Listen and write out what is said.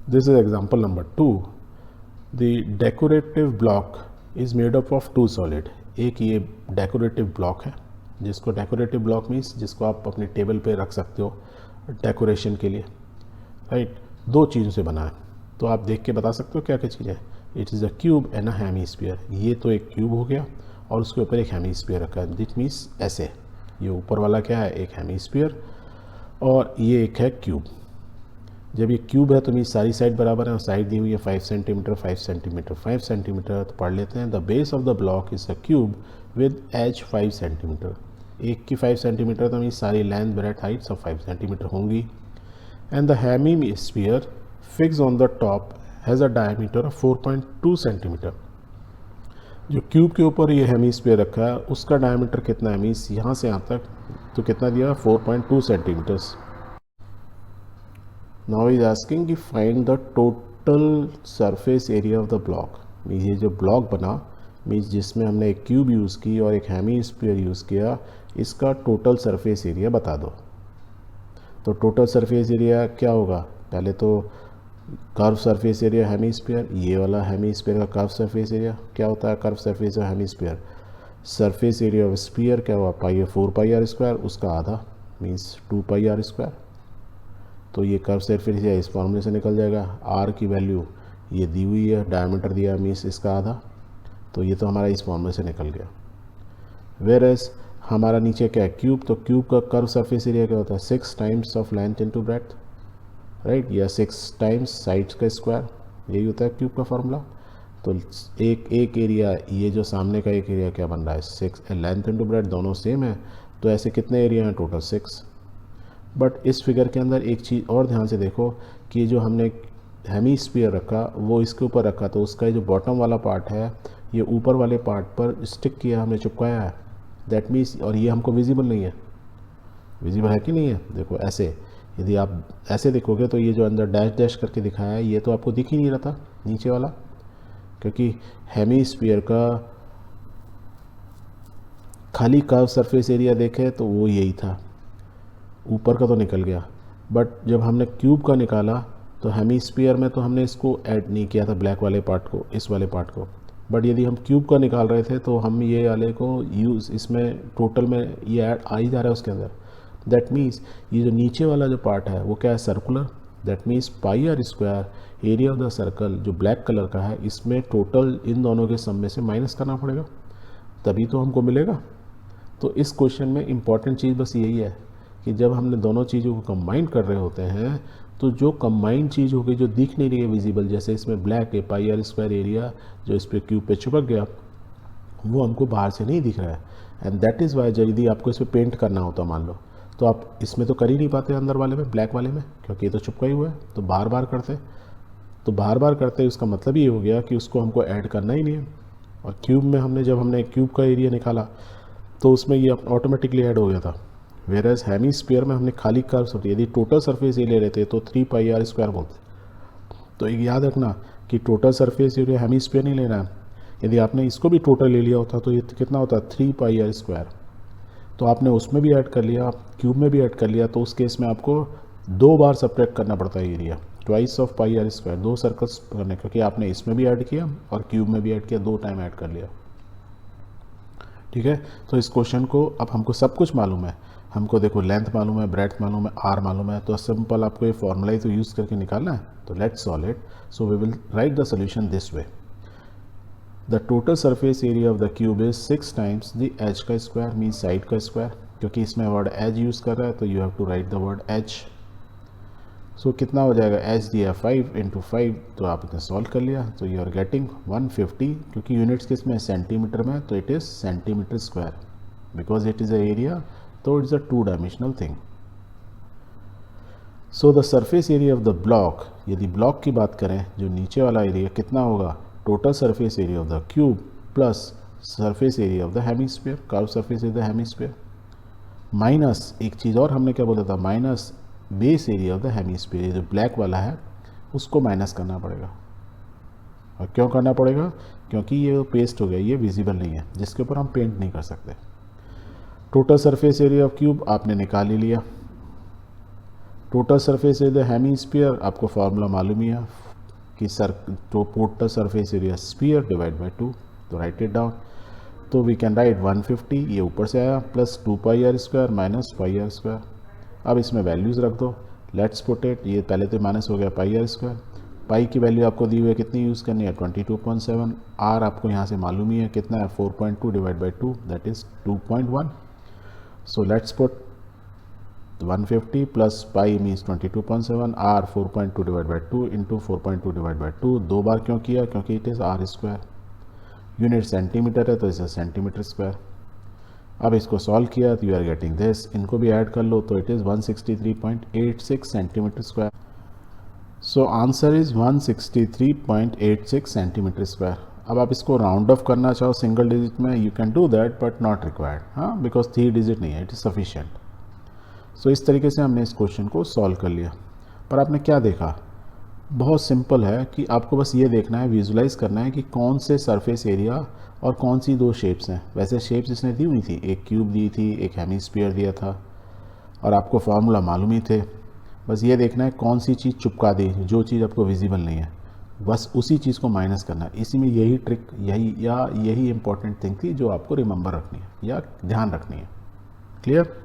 This is example number 2. The decorative block is made up of two solid. एक ये decorative block है, जिसको decorative block means जिसको आप अपने टेबल पे रख सकते हो डेकोरेशन के लिए, राइट। दो चीज़ों से बना है, तो आप देख के बता सकते हो क्या क्या चीज़ है। It is a cube and a hemisphere. ये तो एक क्यूब हो गया और उसके ऊपर एक हेमीस्फीयर रखा है, दिट मीन्स ऐसे। ये ऊपर वाला क्या है, एक हेमीस्फीयर, और ये एक है क्यूब। जब ये क्यूब है तो मेरी सारी साइड बराबर है और साइड दी हुई है 5 सेंटीमीटर 5 सेंटीमीटर 5 सेंटीमीटर। तो पढ़ लेते हैं, the base of the block is a cube with edge 5 centimetre. एक की 5 सेंटीमीटर तो मेरी सारी लेंथ ब्रेथ हाइट सब 5 सेंटीमीटर होंगी। And the hemisphere fix on the top has a diameter of 4.2 centimetre. जो क्यूब के ऊपर ये हेमीस्फीयर रखा है उसका डायमीटर कितना है, मीन्स यहाँ से यहाँ तक तो कितना दिया, 4.2 सेंटीमीटर्स। नाउ इज आस्किंग कि find the total surface area of the block. Means ये जो ब्लॉक बना, मीन्स जिसमें हमने एक क्यूब यूज़ की और एक हेमीस्फीयर यूज़ किया, इसका टोटल सरफेस एरिया बता दो। तो टोटल सरफेस एरिया क्या होगा, पहले तो कर्व सरफेस एरिया हेमीस्फीयर, ये वाला हेमीस्फीयर का कर्व सरफेस एरिया क्या होता है, curve surface of hemisphere. Surface area of sphere क्या हुआ, पाई 4 पाई आर स्क्वायर, उसका आधा मीन्स 2 पाई आर स्क्वायर। तो ये कर्व सरफेस एरिया इस फॉर्मूले से निकल जाएगा। आर की वैल्यू ये दी हुई है, डायमीटर दिया मीन्स इसका आधा, तो ये तो हमारा इस फॉर्मूले से निकल गया। वेर एज हमारा नीचे क्या है, क्यूब, तो क्यूब का कर्व सरफेस एरिया क्या होता है, 6 times of length into breadth, right, या 6 टाइम्स साइड्स का स्क्वायर, यही होता है क्यूब का फॉर्मूला। तो एक एरिया, ये जो सामने का एक एरिया क्या बन रहा है, 6 लेंथ इनटू ब्रेड्थ दोनों सेम है, तो ऐसे कितने एरिया हैं, टोटल 6। बट इस फिगर के अंदर एक चीज़ और दैन से देखो कि जो हमने हेमीस्फीयर रखा वो इसके ऊपर रखा, तो उसका जो बॉटम वाला पार्ट है ये ऊपर वाले पार्ट पर स्टिक किया, हमने चिपकाया है, दैट मीन्स, और ये हमको विजिबल नहीं है। विजिबल है कि नहीं है, देखो ऐसे, यदि आप ऐसे देखोगे तो ये जो अंदर डैश डैश करके दिखाया है ये तो आपको दिख ही नहीं रहा था नीचे वाला, क्योंकि हेमीस्फीयर का खाली कर्व सरफेस एरिया देखे तो वो यही था, ऊपर का तो निकल गया। बट जब हमने क्यूब का निकाला तो हेमीस्फीयर में तो हमने इसको ऐड नहीं किया था, ब्लैक वाले पार्ट को, इस वाले पार्ट को। बट यदि हम क्यूब का निकाल रहे थे तो हम ये वाले को यूज़, इसमें टोटल में ये ऐड आ ही जा रहा है उसके अंदर। दैट मीन्स ये जो नीचे वाला जो पार्ट है वो क्या है, circular. That means pi r square area of the circle जो ब्लैक कलर का है, इसमें टोटल इन दोनों के सम में से माइनस करना पड़ेगा, तभी तो हमको मिलेगा। तो इस क्वेश्चन में इम्पॉर्टेंट चीज़ बस यही है कि जब हमने दोनों चीज़ों को कंबाइन कर रहे होते हैं तो जो कंबाइंड चीज़ होगी जो दिख नहीं रही है विजिबल, जैसे इसमें ब्लैक है, पाई आर स्क्वायर एरिया जो इस पर क्यूब पे चिपक गया, वो हमको बाहर से नहीं दिख रहा है। एंड दैट इज़ वाई यदि आपको इस पर पेंट करना होता मान लो, तो आप इसमें तो कर ही नहीं पाते अंदर वाले में, ब्लैक वाले में, क्योंकि ये तो चिपका ही हुआ है, तो बार बार करते, तो बार बार करते उसका मतलब ये हो गया कि उसको हमको ऐड करना ही नहीं है। और क्यूब में हमने जब हमने क्यूब का एरिया निकाला तो उसमें ये ऑटोमेटिकली ऐड हो गया था। वेर एज हेमीस्फीयर में हमने खाली कर्व्स होती है, यदि टोटल सरफेस एरिया रहते तो 3 पाई आर स्क्वायर बोलते। तो एक याद रखना कि टोटल सरफेस एरिया हेमीस्फीयर नहीं लेना है, यदि आपने इसको भी टोटल ले लिया होता तो ये कितना होता, 3 पाई आर स्क्वायर। तो आपने उसमें भी ऐड कर लिया, क्यूब में भी ऐड कर लिया, तो उस केस में आपको 2 बार सब्ट्रैक्ट करना पड़ता है area, twice of pi r square, 2 circles करने, क्योंकि आपने इसमें भी ऐड किया और क्यूब में भी ऐड किया, 2 टाइम ऐड कर लिया। ठीक है, तो इस क्वेश्चन को अब हमको सब कुछ मालूम है, हमको देखो लेंथ मालूम है, ब्रेड्थ मालूम है, आर मालूम है, तो सिंपल आपको ये फॉर्मूला ही तो यूज़ करके निकालना है। तो let's solve it. So we will write the solution this way. The total surface area of the cube is 6 times the edge का स्क्वायर, मीन साइड का स्क्वायर, क्योंकि इसमें वर्ड एज यूज़ कर रहा है तो you have to write the word edge. So कितना हो जाएगा, एच दिया 5 इंटू 5, तो आपने सॉल्व कर लिया, तो यू आर गेटिंग 150, क्योंकि यूनिट्स किस में सेंटीमीटर में, तो it is centimetre square, because it is a area, तो it's a 2 dimensional thing. So the surface area of the block, यदि ब्लॉक की बात करें जो नीचे वाला एरिया कितना होगा, total surface area of the cube plus surface area of the hemisphere, curve surface area of the hemisphere, minus एक चीज़ और हमने क्या बोला था, minus base area of the hemisphere, जो ब्लैक वाला है उसको माइनस करना पड़ेगा। और क्यों करना पड़ेगा, क्योंकि ये पेस्ट हो गया, ये विजिबल नहीं है, जिसके ऊपर हम पेंट नहीं कर सकते। Total surface area of cube आपने निकाल ही लिया, total surface area hemisphere, आपको फार्मूला मालूम ही है कि total surface area sphere divide by 2, तो राइट इट डाउन। तो वी कैन राइट 150, ये ऊपर से आया, प्लस 2πr² माइनस πr²। अब इसमें वैल्यूज़ रख दो, लेट्स पुट इट, ये पहले तो माइनस हो गया πr²। पाई की वैल्यू आपको दी हुई है, कितनी यूज़ करनी है 22.7। आर आपको यहाँ से मालूम ही है कितना है 4.2 divide by 2, that is 2.1। So let's put 150 plus pi means 22.7, r 4.2 divide by 2 into 4.2 divide by 2। 2 बार क्यों किया, क्योंकि it is r square, unit centimetre है तो इसे सेंटीमीटर स्क्वायर। अब इसको सॉल्व किया तो यू आर गेटिंग दिस, इनको भी ऐड कर लो तो it is 163.86 centimetre square. So answer is 163.86 centimetre square. अब आप इसको राउंड ऑफ करना चाहो सिंगल डिजिट में, you can do that but not required, हाँ, बिकॉज 3 डिजिट नहीं है, इट इज़ सफिशिएंट। सो इस तरीके से हमने इस क्वेश्चन को सॉल्व कर लिया। पर आपने क्या देखा, बहुत सिंपल है कि आपको बस ये देखना है, विजुलाइज करना है कि कौन से सरफेस एरिया और कौन सी दो शेप्स हैं। वैसे शेप्स इसने दी हुई थी, एक क्यूब दी थी, एक हेमिस्फीयर दिया था, और आपको फार्मूला मालूम ही थे। बस ये देखना है कौन सी चीज़ चुपका दी, जो चीज़ आपको विजिबल नहीं है, बस उसी चीज़ को माइनस करना है। इसी में यही ट्रिक, यही इंपॉर्टेंट थिंग थी जो आपको रिमेंबर रखनी है या ध्यान रखनी है। क्लियर?